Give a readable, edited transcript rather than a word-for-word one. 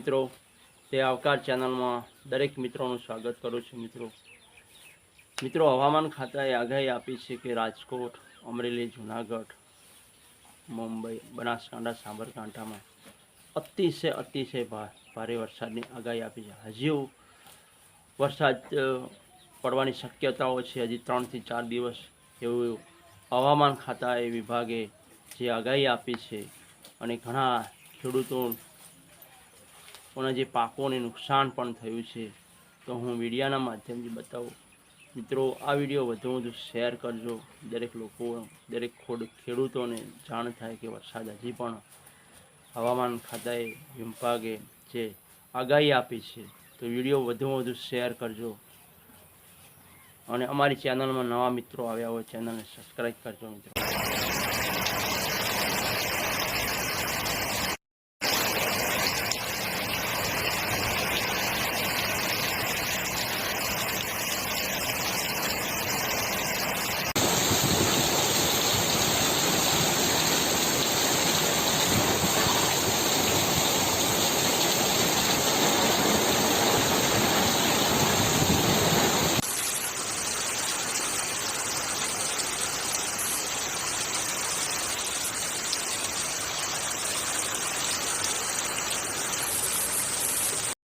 મિત્રો, તે આવકાર ચેનલમાં દરેક મિત્રોનું સ્વાગત કરું છું। મિત્રો હવામાન ખાતાએ આગાહી આપી છે કે રાજકોટ, અમરેલી, જૂનાગઢ, મુંબઈ, બનાસકાંઠા, સાબરકાંઠામાં અતિશય ભારે વરસાદની આગાહી આપી છે। હજુ વરસાદ પડવાની શક્યતાઓ છે, હજી 3 થી 4 દિવસ એવું હવામાન ખાતાએ વિભાગે જે આગાહી આપી છે અને ઘણા ખેડૂતોના જે પાકોને નુકસાન પણ થયું છે। તો હું વિડીયોના માધ્યમથી બતાવું। મિત્રો આ વિડીયો વધુ શેર કરજો, દરેક ખેડૂતોને જાણ થાય કે વરસાદ હજી પણ હવામાન ખાતાએ વિભાગે જે આગાહી આપી છે। તો વિડીયો વધુ શેર કરજો અને અમારી ચેનલમાં નવા મિત્રો આવ્યા હોય ચેનલને સબસ્ક્રાઈબ કરજો મિત્રો।